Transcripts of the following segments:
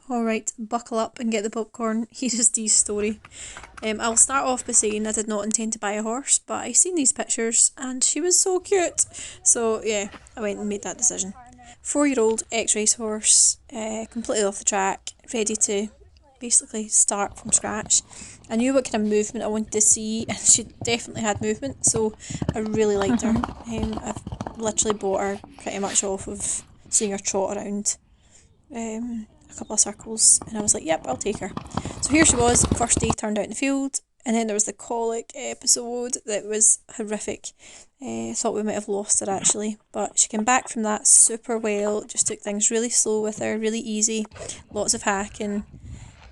Alright, buckle up and get the popcorn. Here is Dee's story. I'll start off by saying I did not intend to buy a horse, but I seen these pictures and she was so cute. So yeah, I went and made that decision. 4-year-old ex-racehorse, completely off the track, ready to basically start from scratch. I knew what kind of movement I wanted to see, and she definitely had movement, so I really liked her. I've literally bought her pretty much off of seeing her trot around a couple of circles, and I was like, yep, I'll take her. So here she was, first day turned out in the field, and then there was the colic episode that was horrific. I thought we might have lost her actually, but she came back from that super well, just took things really slow with her, really easy, lots of hacking.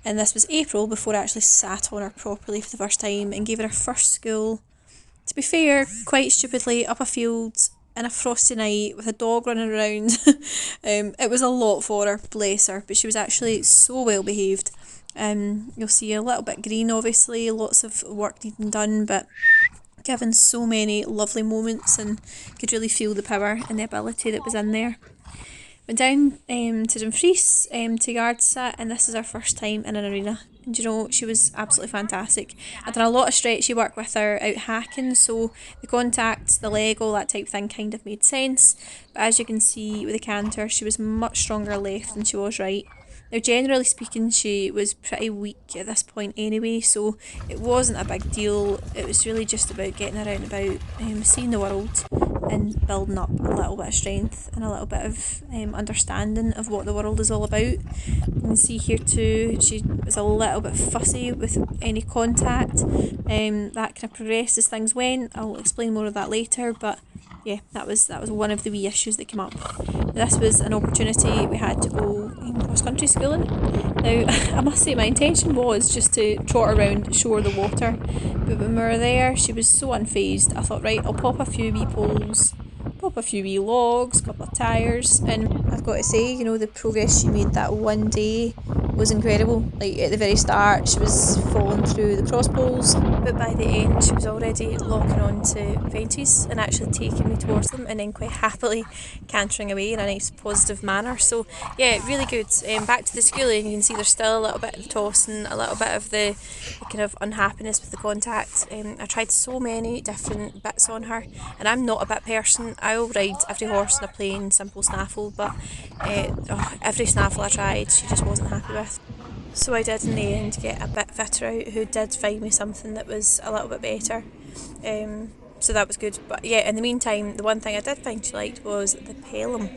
And this was April before I actually sat on her properly for the first time and gave her first school. To be fair, quite stupidly, up a field in a frosty night with a dog running around. It was a lot for her, bless her, but she was actually so well behaved. You'll see a little bit green obviously, lots of work needing done, but given so many lovely moments and could really feel the power and the ability that was in there. Went down to Dumfries to yard sit, and this is our first time in an arena. And you know, she was absolutely fantastic. I'd done a lot of stretchy work with her out hacking, so the contact, the leg, all that type of thing kind of made sense. But as you can see with the canter, she was much stronger left than she was right. Now, generally speaking, she was pretty weak at this point anyway, so it wasn't a big deal. It was really just about getting her out and about, seeing the world and building up a little bit of strength and a little bit of understanding of what the world is all about. You can see here too, she was a little bit fussy with any contact. That kind of progressed as things went. I'll explain more of that later, but yeah, that was one of the wee issues that came up. This was an opportunity we had to go cross-country schooling. Now, I must say my intention was just to trot around, show her the water, but when we were there, she was so unfazed. I thought, right, I'll pop a few wee poles, pop a few wee logs, a couple of tyres, and I've got to say, you know, the progress she made that one day was incredible. Like, at the very start, she was falling through the cross poles, but by the end, she was already locking on to fences and actually taking me towards them, and then quite happily cantering away in a nice positive manner. So yeah, really good. Back to the schooling, you can see there's still a little bit of tossing, a little bit of the kind of unhappiness with the contact. I tried so many different bits on her, and I'm not a bit person. I'll ride every horse in a plain simple snaffle, but every snaffle I tried she just wasn't happy with. So I did in the end get a bit fitter out who did find me something that was a little bit better. So that was good. But yeah, in the meantime, the one thing I did find she liked was the pelham.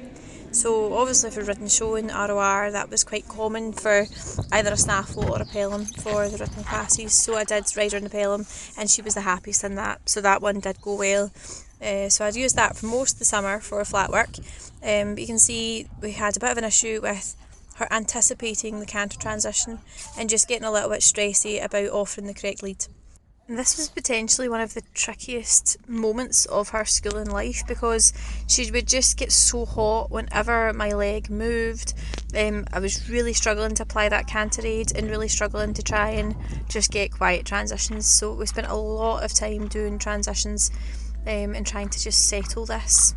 So obviously for ridden showing ROR, that was quite common for either a snaffle or a pelham for the ridden classes. So I did ride her in the pelham, and she was the happiest in that. So that one did go well. So I'd used that for most of the summer for flat work. But you can see we had a bit of an issue with her anticipating the canter transition and just getting a little bit stressy about offering the correct lead. And this was potentially one of the trickiest moments of her schooling life, because she would just get so hot whenever my leg moved. I was really struggling to apply that canter aid and really struggling to try and just get quiet transitions. So we spent a lot of time doing transitions and trying to just settle this.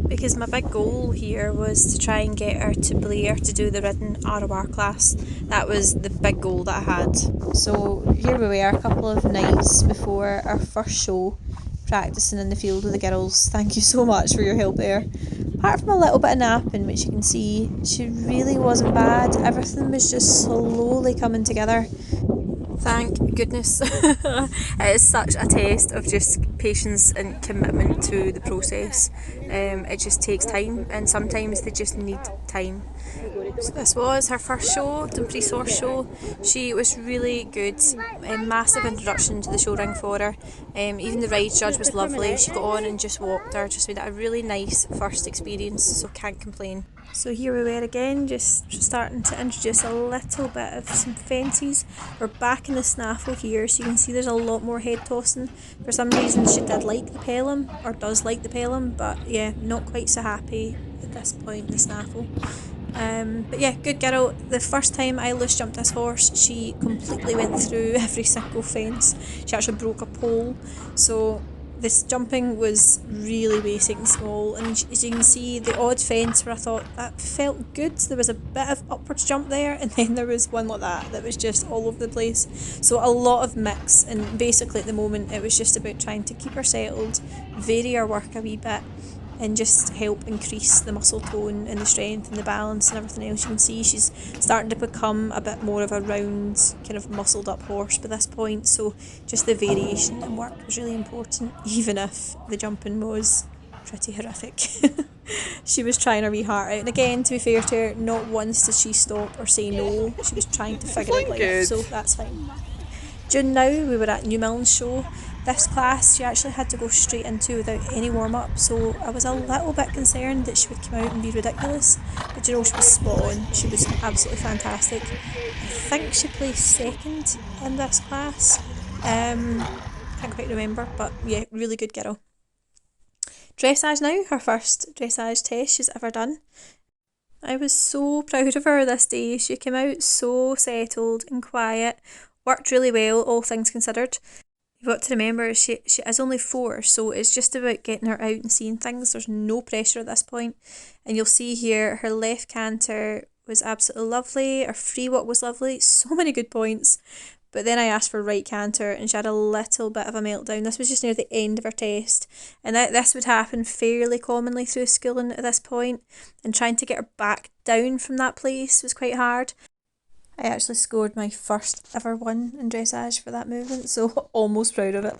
Because my big goal here was to try and get her to Blair to do the ridden ROR class. That was the big goal that I had. So here we were, a couple of nights before our first show, practising in the field with the girls. Thank you so much for your help there. Apart from a little bit of napping, which you can see, she really wasn't bad. Everything was just slowly coming together. Thank goodness. It is such a test of just patience and commitment to the process. It just takes time, and sometimes they just need time. So this was her first show, Dumfries Horse Show. She was really good. Massive introduction to the show ring for her. Even the ride judge was lovely. She got on and just walked her. Just made it a really nice first experience, so can't complain. So here we were again, just starting to introduce a little bit of some fences. We're back in the snaffle here, so you can see there's a lot more head tossing. For some reason she did like the pelham, or does like the pelham, but yeah, not quite so happy at this point in the snaffle. But yeah, good girl. The first time I loose jumped this horse, she completely went through every single fence. She actually broke a pole, so This jumping was really basic and small, and as you can see, the odd fence where I thought that felt good, there was a bit of upwards jump there, and then there was one like that was just all over the place. So a lot of mix, and basically at the moment it was just about trying to keep her settled, vary her work a wee bit, and just help increase the muscle tone and the strength and the balance and everything else. You can see she's starting to become a bit more of a round, kind of muscled up horse by this point, so just the variation in work was really important, even if the jumping was pretty horrific. She was trying her wee heart out, and again, to be fair to her, not once did she stop or say no. She was trying to figure out life, so that's fine. June now, we were at Newmilns show. This class she actually had to go straight into without any warm up, so I was a little bit concerned that she would come out and be ridiculous. But you know, she was spot on. She was absolutely fantastic. I think she placed second in this class. Can't quite remember, but yeah, really good girl. Dressage now, her first dressage test she's ever done. I was so proud of her this day. She came out so settled and quiet, worked really well, all things considered. You've got to remember she is only 4, so it's just about getting her out and seeing things. There's no pressure at this point. And you'll see here her left canter was absolutely lovely, her free walk was lovely, so many good points. But then I asked for right canter and she had a little bit of a meltdown. This was just near the end of her test, and this would happen fairly commonly through schooling at this point, and trying to get her back down from that place was quite hard. I actually scored my first ever one in dressage for that movement, so almost proud of it.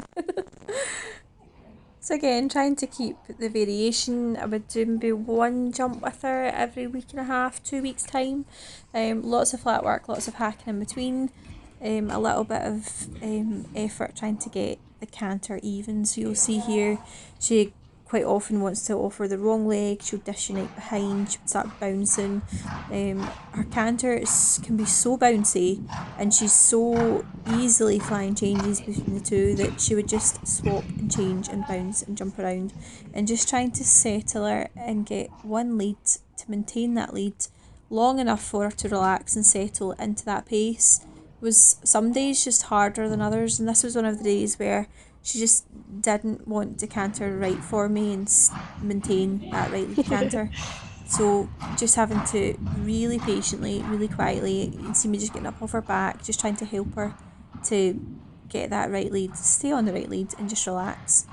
So again, trying to keep the variation. I would do maybe one jump with her every week and a half, 2 weeks time. Lots of flat work, lots of hacking in between. A little bit of effort trying to get the canter even. So you'll see here, she quite often wants to offer the wrong leg, she'll dish your neck behind, she would start bouncing. Her canter can be so bouncy, and she's so easily flying changes between the two that she would just swap and change and bounce and jump around, and just trying to settle her and get one lead, to maintain that lead long enough for her to relax and settle into that pace was some days just harder than others, and this was one of the days where she just didn't want to canter right for me and maintain that right lead canter. So just having to really patiently, really quietly, you can see me just getting up off her back, just trying to help her to get that right lead, stay on the right lead and just relax.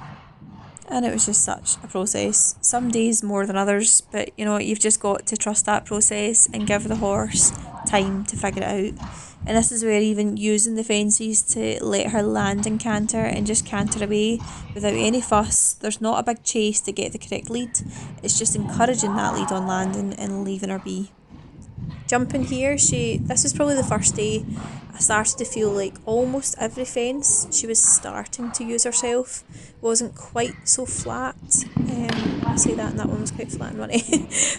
And it was just such a process. Some days more than others, but you know, you've just got to trust that process and give the horse time to figure it out. And this is where even using the fences to let her land and canter and just canter away without any fuss. There's not a big chase to get the correct lead. It's just encouraging that lead on landing and leaving her be. Jumping here, this was probably the first day I started to feel like almost every fence she was starting to use herself. Wasn't quite so flat. I say that, and that one was quite flat and runny.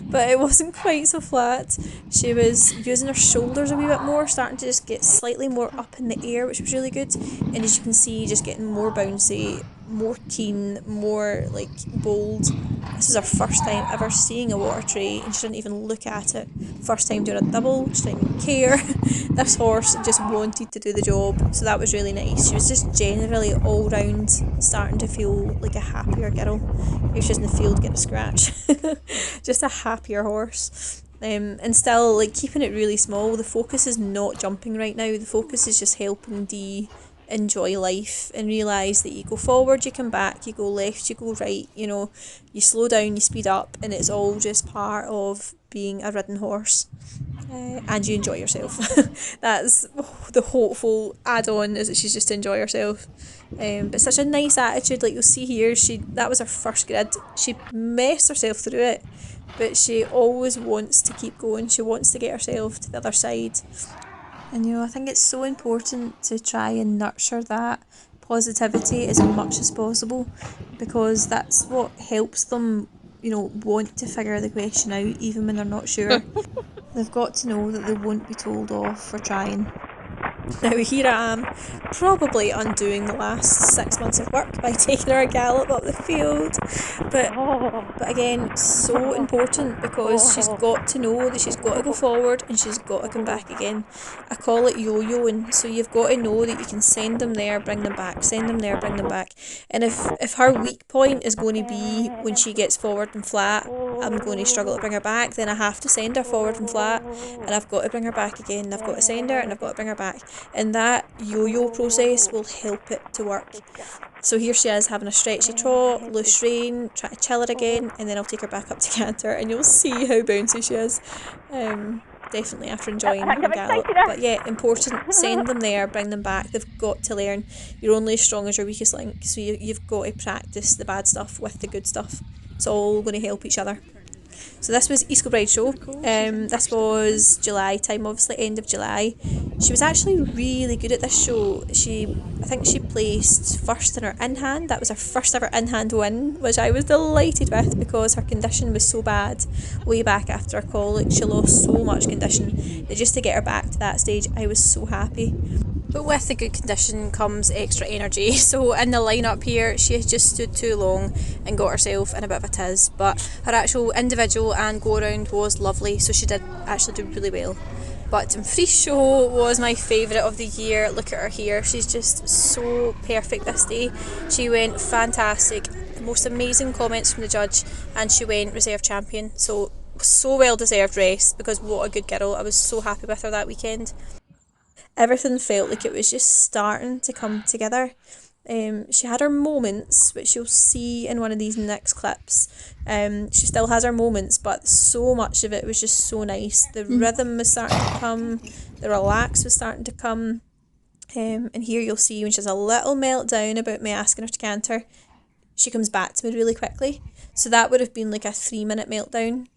But it wasn't quite so flat. She was using her shoulders a wee bit more, starting to just get slightly more up in the air, which was really good. And as you can see, just getting more bouncy, more keen, more like bold. This is her first time ever seeing a water tray, and she didn't even look at it. First time doing a double, she didn't even care. This horse just wanted to do the job, so that was really nice. She was just generally all round starting to feel like a happier girl. Maybe she's in the field getting a scratch. Just a happier horse. And still, like, keeping it really small. The focus is not jumping right now. The focus is just helping Dee enjoy life and realise that you go forward, you come back, you go left, you go right, you know, you slow down, you speed up, and it's all just part of being a ridden horse. And you enjoy yourself. That's the hopeful add-on, is that she's just to enjoy herself. But such a nice attitude, like you'll see here, that was her first grid. She messed herself through it, but she always wants to keep going. She wants to get herself to the other side. And you know, I think it's so important to try and nurture that positivity as much as possible, because that's what helps them, you know, want to figure the question out even when they're not sure. They've got to know that they won't be told off for trying. Now here I am, probably undoing the last 6 months of work by taking her a gallop up the field. But again, so important because she's got to know that she's got to go forward and she's got to come back again. I call it yo-yoing, so you've got to know that you can send them there, bring them back, send them there, bring them back. And if her weak point is going to be when she gets forward and flat, I'm going to struggle to bring her back, then I have to send her forward and flat, and I've got to bring her back again, I've got to send her and I've got to bring her back. And that yo-yo process will help it to work. So here she is having a stretchy trot, loose rein, trying to chill her again, and then I'll take her back up to canter and you'll see how bouncy she is. Definitely after enjoying her gallop. But yeah, important, send them there, bring them back. They've got to learn. You're only as strong as your weakest link, so you've got to practice the bad stuff with the good stuff. It's all going to help each other. So this was East Kilbride Show. This was July time, obviously end of July. She was actually really good at this show. I think she placed first in her in-hand. That was her first ever in-hand win, which I was delighted with because her condition was so bad way back after her colic. She lost so much condition that just to get her back to that stage, I was so happy. But with the good condition comes extra energy. So in the lineup here, she just stood too long and got herself in a bit of a tiz. But her actual individual and go around was lovely, so she did actually do really well. But Dumfries Show was my favourite of the year. Look at her here. She's just so perfect this day. She went fantastic. The most amazing comments from the judge, and she went reserve champion. So well deserved rest because what a good girl. I was so happy with her that weekend. Everything felt like it was just starting to come together. She had her moments, which you'll see in one of these next clips. She still has her moments, but so much of it was just so nice. The rhythm was starting to come, the relax was starting to come. And here you'll see when she has a little meltdown about me asking her to canter, she comes back to me really quickly. So that would have been like a 3-minute meltdown,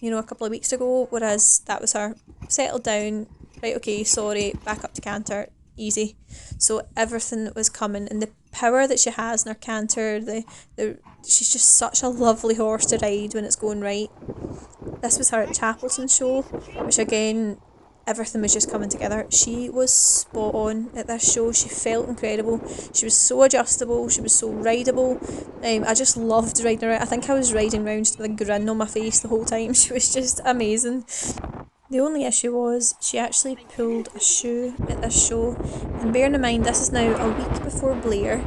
a couple of weeks ago, whereas that was her settled down. Right, okay, sorry, back up to canter, easy. So everything was coming, and the power that she has in her canter, she's just such a lovely horse to ride when it's going right. This was her at Chapelton Show, which again, everything was just coming together. She was spot on at this show. She felt incredible. She was so adjustable. She was so rideable. I just loved riding her. I think I was riding around just with a grin on my face the whole time. She was just amazing. The only issue was she actually pulled a shoe at this show, and bearing in mind this is now a week before Blair,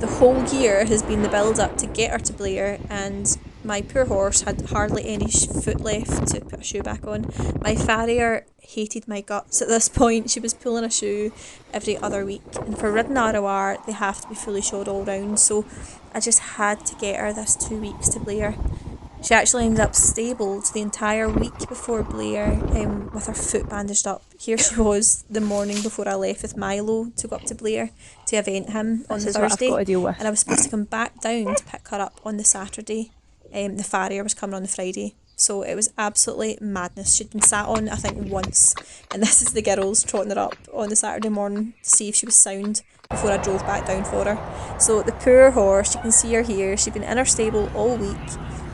the whole year has been the build up to get her to Blair, and my poor horse had hardly any foot left to put a shoe back on. My farrier hated my guts at this point. She was pulling a shoe every other week, and for ridden ROR they have to be fully shod all round, so I just had to get her this 2 weeks to Blair. She actually ended up stabled the entire week before Blair, with her foot bandaged up. Here she was the morning before I left with Milo to go up to Blair to event him on the Thursday, and I was supposed to come back down to pick her up on the Saturday. The farrier was coming on the Friday, so it was absolutely madness. She'd been sat on, I think, once, and this is the girls trotting her up on the Saturday morning to see if she was sound before I drove back down for her. So the poor horse, you can see her here, she'd been in her stable all week,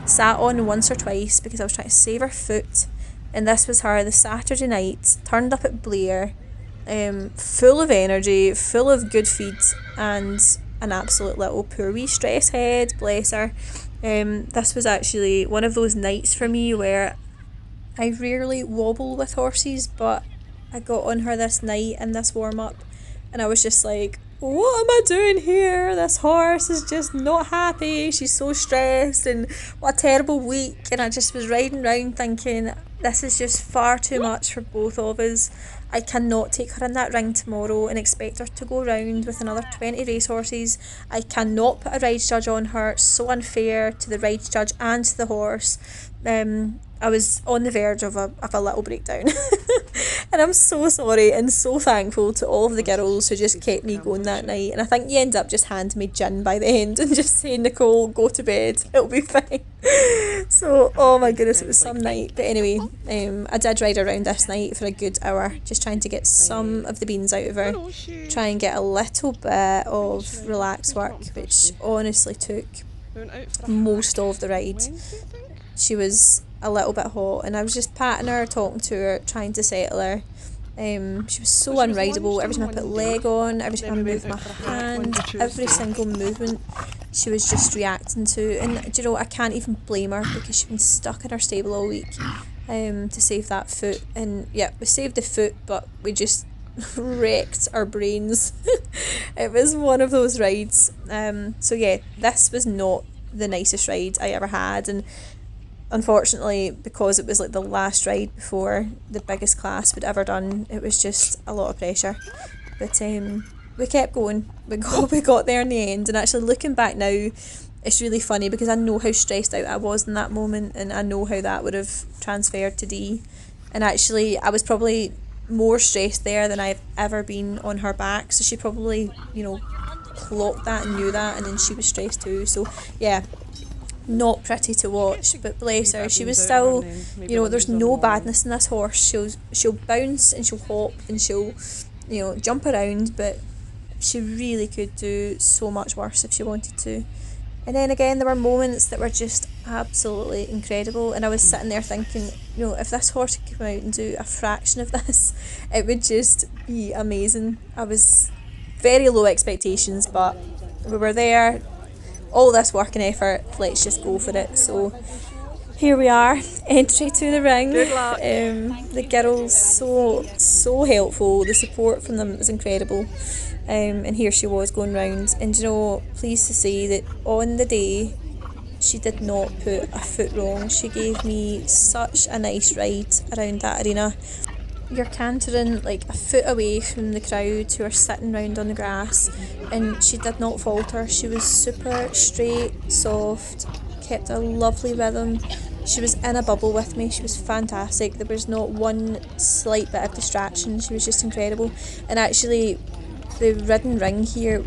sat on once or twice because I was trying to save her foot, and this was her the Saturday night, turned up at Blair, full of energy, full of good feed, and an absolute little poor wee stress head, bless her. This was actually one of those nights for me where I rarely wobble with horses, but I got on her this night in this warm-up, and I was just like, what am I doing here? This horse is just not happy. She's so stressed, and what a terrible week. And I just was riding round thinking, this is just far too much for both of us. I cannot take her in that ring tomorrow and expect her to go round with another 20 racehorses. I cannot put a ride judge on her. So unfair to the ride judge and to the horse. I was on the verge of a little breakdown. And I'm so sorry and so thankful to all of the girls who just kept me going that night. And I think you end up just handing me gin by the end and just saying, Nicole, go to bed, it'll be fine. So, oh my goodness, it was some night. But anyway, I did ride around this night for a good hour, just trying to get some of the beans out of her, try and get a little bit of relaxed work, which honestly took most of the ride. She was a little bit hot, and I was just patting her, talking to her, trying to settle her. She was so unrideable. Every time I put leg on, every time I moved my hand, every single movement she was just reacting to. And do you know, I can't even blame her because she'd been stuck in her stable all week to save that foot. And yeah, we saved the foot, but we just wrecked our brains. It was one of those rides. So yeah, this was not the nicest ride I ever had, and unfortunately, because it was like the last ride before the biggest class we'd ever done, it was just a lot of pressure. But we kept going. We got there in the end, and actually looking back now, it's really funny because I know how stressed out I was in that moment, and I know how that would have transferred to Dee. And actually, I was probably more stressed there than I've ever been on her back. So she probably, clocked that and knew that, and then she was stressed too. So yeah, not pretty to watch, but bless her, she was still, there's no badness in this horse. She'll bounce and she'll hop and she'll, jump around, but she really could do so much worse if she wanted to. And then again, there were moments that were just absolutely incredible, and I was sitting there thinking, if this horse could come out and do a fraction of this, it would just be amazing. I was very low expectations, but we were there, all this work and effort, let's just go for it. So here we are, entry to the ring. Good luck. The girls so helpful, the support from them was incredible. And here she was going round, and pleased to say that on the day she did not put a foot wrong. She gave me such a nice ride around that arena. You're cantering like a foot away from the crowd who are sitting round on the grass, and she did not falter. She was super straight, soft, kept a lovely rhythm. She was in a bubble with me. She was fantastic. There was not one slight bit of distraction. She was just incredible. And actually, the ridden ring here,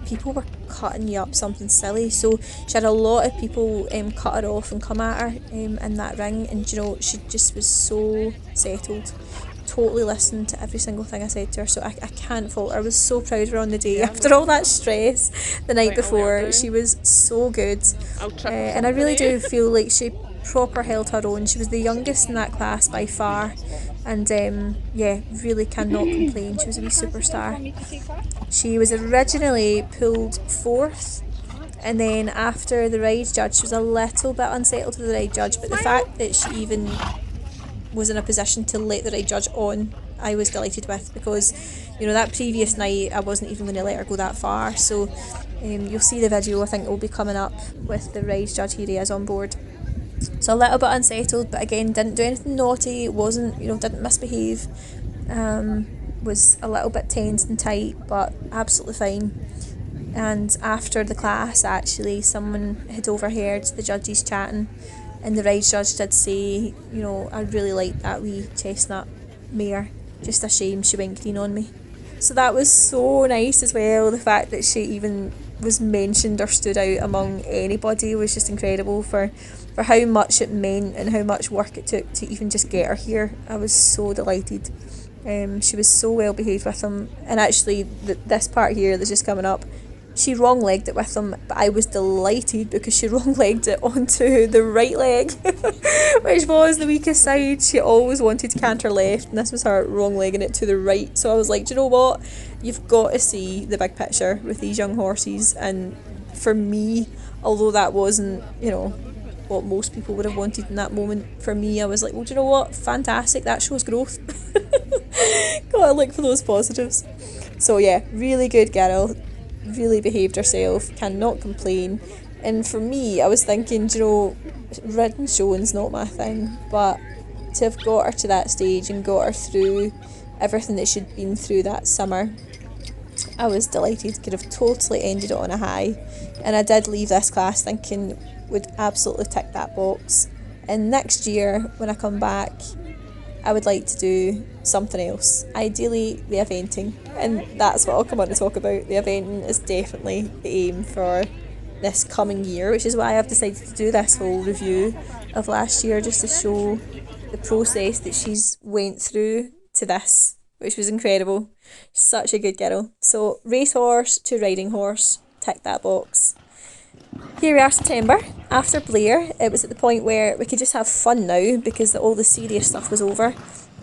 people were cutting you up something silly, so she had a lot of people cut her off and come at her in that ring, and she just was so settled, totally listened to every single thing I said to her, so I can't fault her. I was so proud of her on the day after all that stress the night before. She was so good, and I really do feel like she proper held her own. She was the youngest in that class by far, and really cannot complain. She was a wee superstar. She was originally pulled fourth, and then after the ride judge, she was a little bit unsettled with the ride judge, but the fact that she even was in a position to let the ride judge on, I was delighted with, because that previous night I wasn't even going to let her go that far. So you'll see the video, I think it will be coming up, with the ride judge. Here he is on board. So a little bit unsettled, but again, didn't do anything naughty, wasn't, didn't misbehave, was a little bit tense and tight, but absolutely fine. And after the class, actually, someone had overheard the judges chatting, and the ride judge did say, I really liked that wee chestnut mare, just a shame she went green on me. So that was so nice as well. The fact that she even was mentioned or stood out among anybody was just incredible for how much it meant and how much work it took to even just get her here. I was so delighted. She was so well behaved with them, and actually this part here that's just coming up, she wrong-legged it with them, but I was delighted because she wrong-legged it onto the right leg, which was the weakest side. She always wanted to canter left, and this was her wrong-legging it to the right. So I was like, do you know what? You've got to see the big picture with these young horses. And for me, although that wasn't, what most people would have wanted in that moment, for me, I was like, well, do you know what? Fantastic, that shows growth. Gotta look for those positives. So yeah, really good girl. Really behaved herself, cannot complain. And for me, I was thinking, ridden showing's not my thing, but to have got her to that stage and got her through everything that she'd been through that summer, I was delighted. Could have totally ended it on a high, and I did leave this class thinking would absolutely tick that box. And next year when I come back, I would like to do something else, ideally the eventing, and that's what I'll come on to talk about. The eventing is definitely the aim for this coming year, which is why I've decided to do this whole review of last year, just to show the process that she's went through to this, which was incredible. Such a good girl. So racehorse to riding horse, tick that box. Here we are, September. After Blair, it was at the point where we could just have fun now because all the serious stuff was over.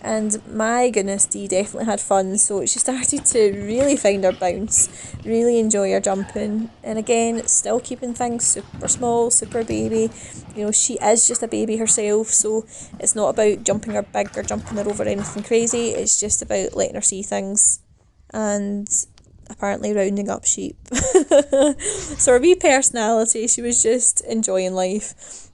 And my goodness, Dee definitely had fun. So she started to really find her bounce, really enjoy her jumping. And again, still keeping things super small, super baby. You know, she is just a baby herself, so it's not about jumping her big or jumping her over anything crazy. It's just about letting her see things and apparently rounding up sheep. So her wee personality, she was just enjoying life.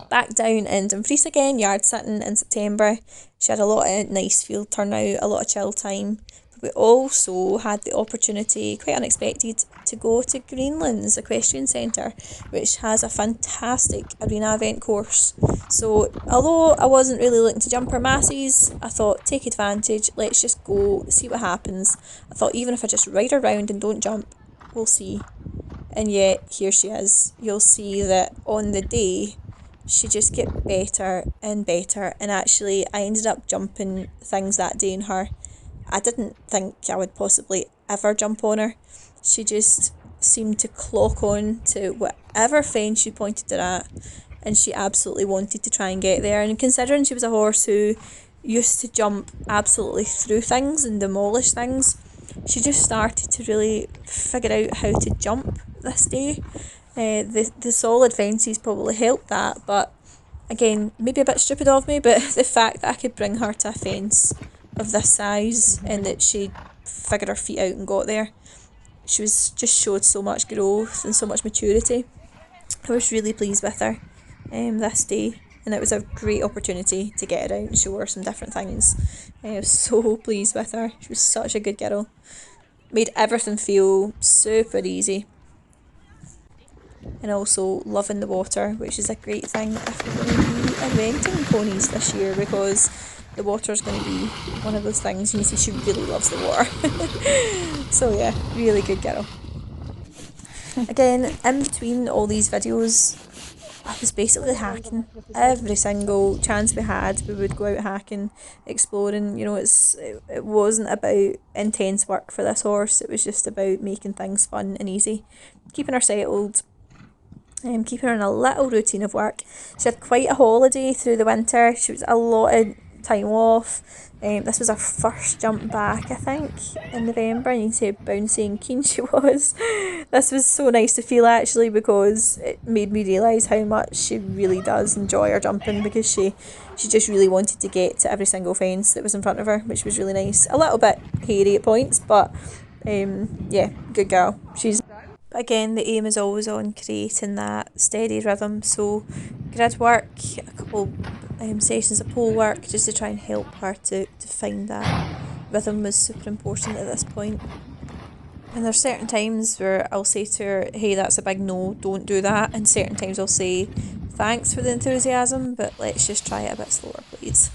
Back down in Dumfries again, yard sitting in September. She had a lot of nice field turnout, a lot of chill time. But we also had the opportunity, quite unexpected, to go to Greenland's Equestrian Centre, which has a fantastic arena event course. So although I wasn't really looking to jump her masses, I thought take advantage, let's just go, see what happens. I thought even if I just ride around and don't jump, we'll see. And yet here she is. You'll see that on the day she just get better and better, and actually I ended up jumping things that day in her I didn't think I would possibly ever jump on her. She just seemed to clock on to whatever fence you pointed her at, and she absolutely wanted to try and get there. And considering she was a horse who used to jump absolutely through things and demolish things, she just started to really figure out how to jump this day. The solid fences probably helped that, but again, maybe a bit stupid of me, but the fact that I could bring her to a fence of this size and that she figured her feet out and got there, she was just showed so much growth and so much maturity. I was really pleased with her this day, and it was a great opportunity to get her out and show her some different things. I was so pleased with her. She was such a good girl. Made everything feel super easy. And also loving the water, which is a great thing if we're going to be eventing ponies this year, because the water is going to be one of those things. You see, she really loves the water. So yeah, really good girl. Again, in between all these videos, I was basically hacking. Every single chance we had, we would go out hacking, exploring. You know, it wasn't about intense work for this horse. It was just about making things fun and easy, keeping her settled, keeping her in a little routine of work. She had quite a holiday through the winter. She was a lot of time off. This was her first jump back, I think, in November, and you can see how bouncy and keen she was. This was so nice to feel, actually, because it made me realise how much she really does enjoy her jumping, because she just really wanted to get to every single fence that was in front of her, which was really nice. A little bit hairy at points, but yeah, good girl. Again, the aim is always on creating that steady rhythm, so grid work, a couple sessions of pole work, just to try and help her to find that rhythm was super important at this point. And there's certain times where I'll say to her, hey, that's a big no, don't do that, and certain times I'll say, thanks for the enthusiasm, but let's just try it a bit slower, please.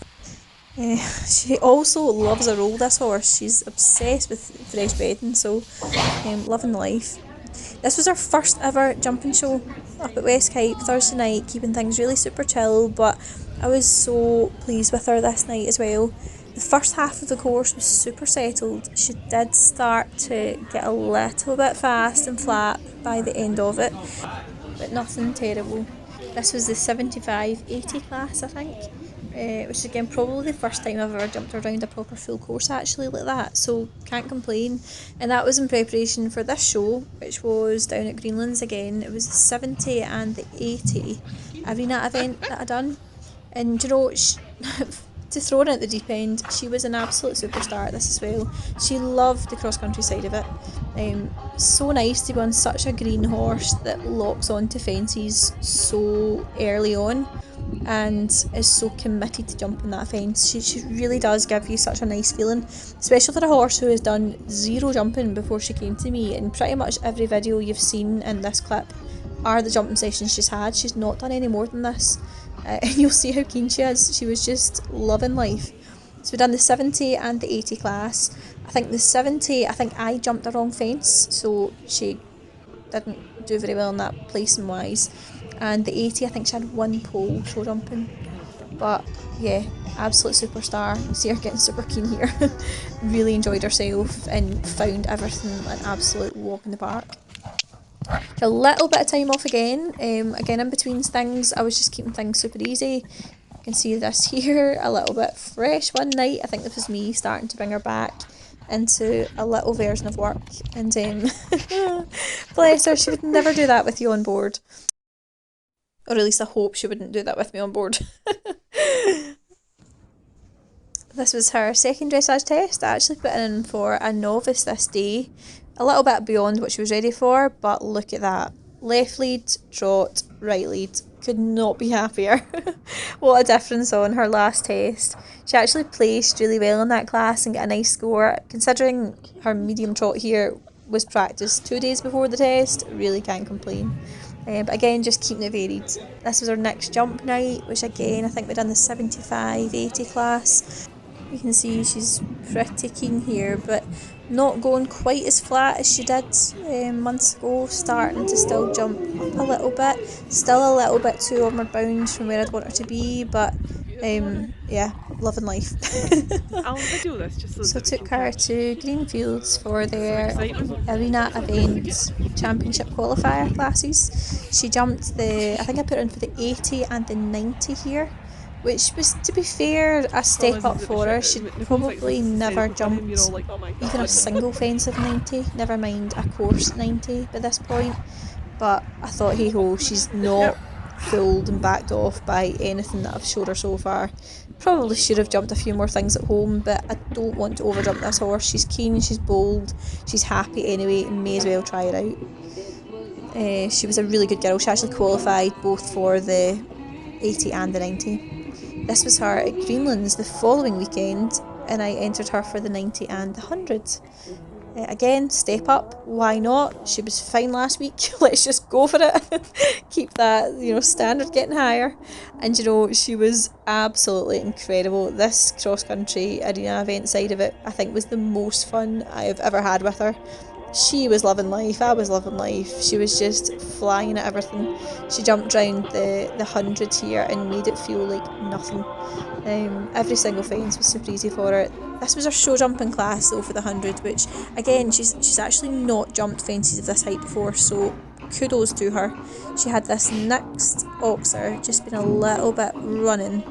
She also loves a roll, this horse. She's obsessed with fresh bedding, so loving life. This was our first ever jumping show up at West Cape Thursday night, keeping things really super chill, but I was so pleased with her this night as well. The first half of the course was super settled. She did start to get a little bit fast and flat by the end of it, but nothing terrible. This was the 75-80 class, I think, which is again probably the first time I've ever jumped around a proper full course actually like that, so can't complain. And that was in preparation for this show, which was down at Greenland's again. It was the 70 and the 80 arena event that I done, and you know, to throw her at the deep end, she was an absolute superstar at this as well. She loved the cross country side of it. So nice to be on such a green horse that locks onto fences so early on and is so committed to jumping that fence. She really does give you such a nice feeling, especially for a horse who has done zero jumping before she came to me. And pretty much every video you've seen in this clip are the jumping sessions she's had. She's not done any more than this. And you'll see how keen she is. She was just loving life. So we've done the 70 and the 80 class. I think the 70, I jumped the wrong fence, so she didn't do very well in that placing wise. And the 80, I think she had one pole show jumping. But yeah, absolute superstar. You see her getting super keen here. Really enjoyed herself and found everything an absolute walk in the park. A little bit of time off again. Again, in between things, I was just keeping things super easy. You can see this here a little bit fresh one night. I think this was me starting to bring her back into a little version of work, and bless her, she would never do that with you on board. Or at least I hope she wouldn't do that with me on board. This was her second dressage test. I actually put in for a novice this day. A little bit beyond what she was ready for, but look at that. Left lead, trot, right lead. Could not be happier. What a difference on her last test. She actually placed really well in that class and got a nice score. Considering her medium trot here was practiced 2 days before the test, really can't complain. But again, just keeping it varied. This was our next jump night, which again, I think we'd done the 75-80 class. You can see she's pretty keen here, but not going quite as flat as she did months ago, starting to still jump up a little bit. Still a little bit too onward bound from where I'd want her to be, but yeah, loving life. So took her to Greenfields for their arena event championship qualifier classes. She jumped I think I put her in for the 80 and the 90 here, which was, to be fair, a step up for her. She'd probably never jumped even a single fence of 90, never mind a course 90 by this point. But I thought, hey ho, she's not fooled and backed off by anything that I've showed her so far. Probably should have jumped a few more things at home, but I don't want to overjump this horse. She's keen, she's bold, she's happy anyway, and may as well try her out. She was a really good girl. She actually qualified both for the 80 and the 90. This was her at Greenlands the following weekend, and I entered her for the 90 and the 100. Again, step up, why not? She was fine last week, let's just go for it. Keep that, standard getting higher. And she was absolutely incredible. This cross-country arena event side of it, I think, was the most fun I've ever had with her. She was loving life, I was loving life. She was just flying at everything. She jumped round the 100 here and made it feel like nothing. Every single fence was super easy for her. This was her show jumping class though for the 100, which again, she's actually not jumped fences of this height before, so kudos to her. She had this next oxer just been a little bit running,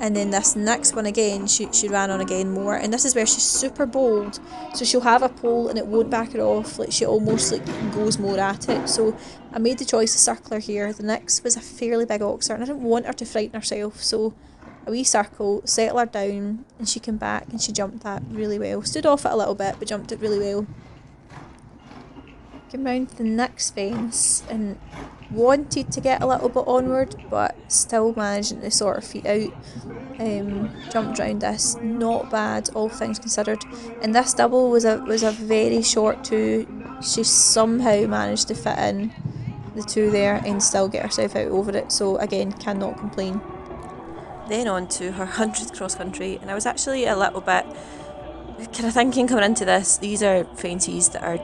and then this next one again she ran on again more, and this is where she's super bold, so she'll have a pole and it won't back her off, like she almost goes more at it. So I made the choice to circle her here. The next was a fairly big oxer and I didn't want her to frighten herself, so a wee circle, settle her down, and she came back and she jumped that really well. Stood off it a little bit but jumped it really well. Came round to the next fence and wanted to get a little bit onward, but still managing to sort her feet out. Jumped round this, not bad all things considered. And this double was a very short two. She somehow managed to fit in the two there and still get herself out over it, so again, cannot complain. Then on to her 100th cross country, and I was actually a little bit kind of thinking coming into this, these are fences that are,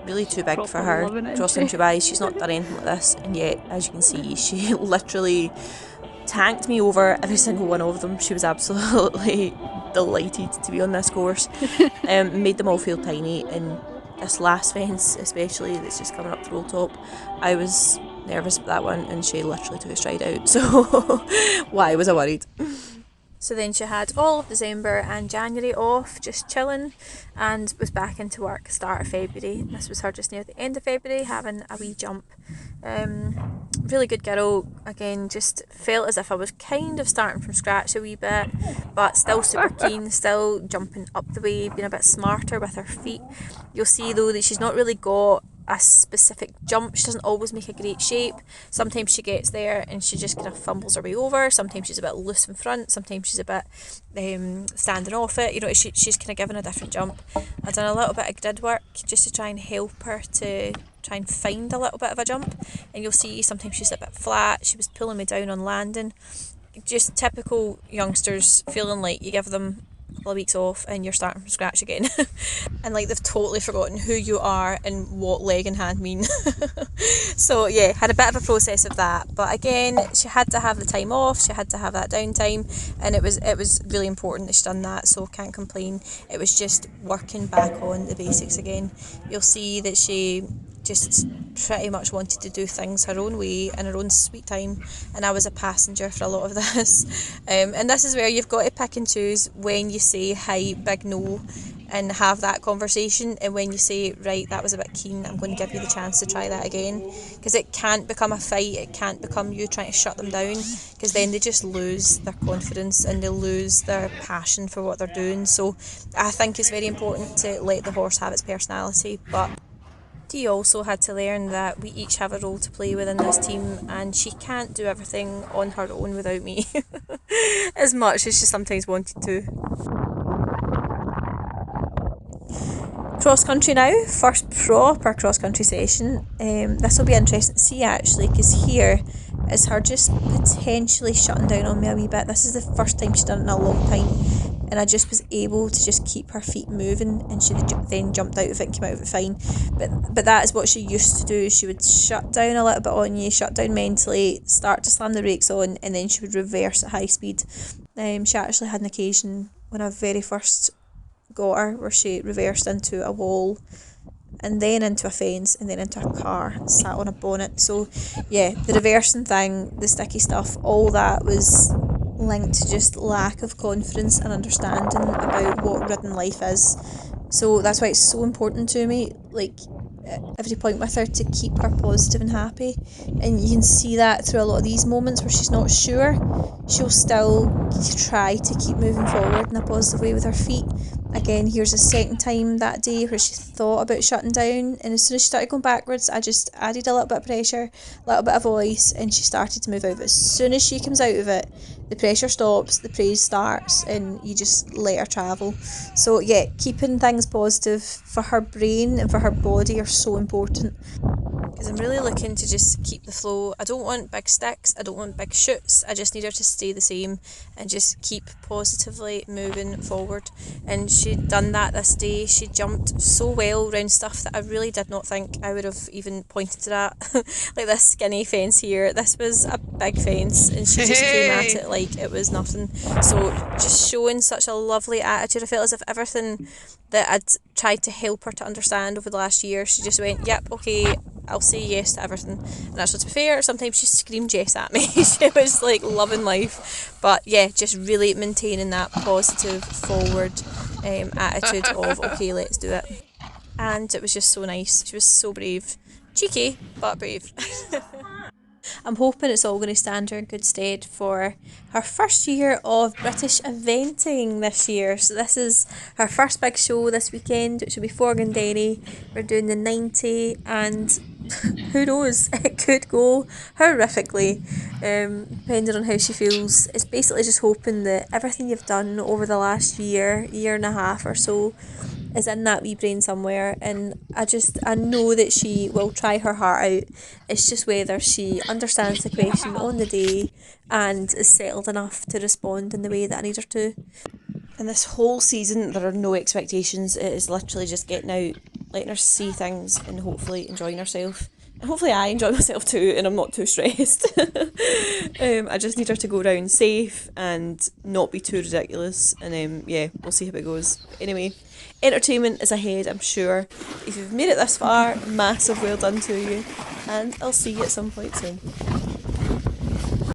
really too big for her cross country wise. She's not done anything like this, and yet, as you can see, she literally tanked me over every single one of them. She was absolutely delighted to be on this course. Made them all feel tiny, and this last fence especially that's just coming up the roll top, I was nervous about that one, and she literally took a stride out, so why was I worried? So then she had all of December and January off, just chilling, and was back into work start of February. This was her just near the end of February, having a wee jump. Really good girl. Again, just felt as if I was kind of starting from scratch a wee bit, but still super keen, still jumping up the way, being a bit smarter with her feet. You'll see though that she's not really got a specific jump. She doesn't always make a great shape. Sometimes she gets there and she just kind of fumbles her way over. Sometimes she's a bit loose in front. Sometimes she's a bit standing off it. She's kind of given a different jump. I've done a little bit of grid work just to try and help her to try and find a little bit of a jump, and you'll see sometimes she's a bit flat. She was pulling me down on landing. Just typical youngsters feeling like you give them a couple of weeks off and you're starting from scratch again and like they've totally forgotten who you are and what leg and hand mean. So yeah, had a bit of a process of that, but again, she had to have the time off, she had to have that downtime, and it was really important that she done that, so can't complain. It was just working back on the basics again. You'll see that she just pretty much wanted to do things her own way in her own sweet time, and I was a passenger for a lot of this. And this is where you've got to pick and choose when you say hi, big no, and have that conversation, and when you say, right, that was a bit keen, I'm going to give you the chance to try that again, because it can't become a fight, it can't become you trying to shut them down, because then they just lose their confidence and they lose their passion for what they're doing. So I think it's very important to let the horse have its personality, but Dee also had to learn that we each have a role to play within this team, and she can't do everything on her own without me, as much as she sometimes wanted to. Cross country now, first proper cross country session. This will be interesting to see actually, because here is her just potentially shutting down on me a wee bit. This is the first time she's done it in a long time, and I just was able to just keep her feet moving, and she then jumped out of it and came out of it fine. But that is what she used to do. She would shut down a little bit on you, shut down mentally, start to slam the brakes on, and then she would reverse at high speed. She actually had an occasion when I very first got her where she reversed into a wall and then into a fence and then into a car, sat on a bonnet. So yeah, the reversing thing, the sticky stuff, all that was linked to just lack of confidence and understanding about what ridden life is. So that's why it's so important to me, like every point with her, to keep her positive and happy. And you can see that through a lot of these moments where she's not sure, she'll still try to keep moving forward in a positive way with her feet. Again, here's a second time that day where she thought about shutting down, and as soon as she started going backwards, I just added a little bit of pressure, a little bit of voice, and she started to move out of it. As soon as she comes out of it, the pressure stops, the praise starts, and you just let her travel. So yeah, keeping things positive for her brain and for her body are so important, because I'm really looking to just keep the flow. I don't want big sticks, I don't want big shoots, I just need her to stay the same and just keep positively moving forward. And she'd done that this day. She jumped so well around stuff that I really did not think I would have even pointed to that. Like this skinny fence here, this was a big fence and she just came at it like it was nothing. So just showing such a lovely attitude. I felt as if everything that I'd tried to help her to understand over the last year, she just went, yep, okay, I'll say yes to everything. And actually, to be fair, sometimes she screamed yes at me. She was like loving life. But yeah, just really maintaining that positive forward attitude of, okay, let's do it. And it was just so nice. She was so brave. Cheeky, but brave. I'm hoping it's all going to stand her in good stead for her first year of British eventing this year. So this is her first big show this weekend, which will be Forgandenny. We're doing the 90, and who knows, it could go horrifically, depending on how she feels. It's basically just hoping that everything you've done over the last year and a half or so is in that wee brain somewhere, and I know that she will try her heart out. It's just whether she understands the question on the day and is settled enough to respond in the way that I need her to. And this whole season, there are no expectations. It is literally just getting out, letting her see things, and hopefully enjoying herself. And hopefully I enjoy myself too, and I'm not too stressed. I just need her to go down safe and not be too ridiculous. And yeah, we'll see how it goes. Anyway, entertainment is ahead, I'm sure. If you've made it this far, massive well done to you. And I'll see you at some point soon.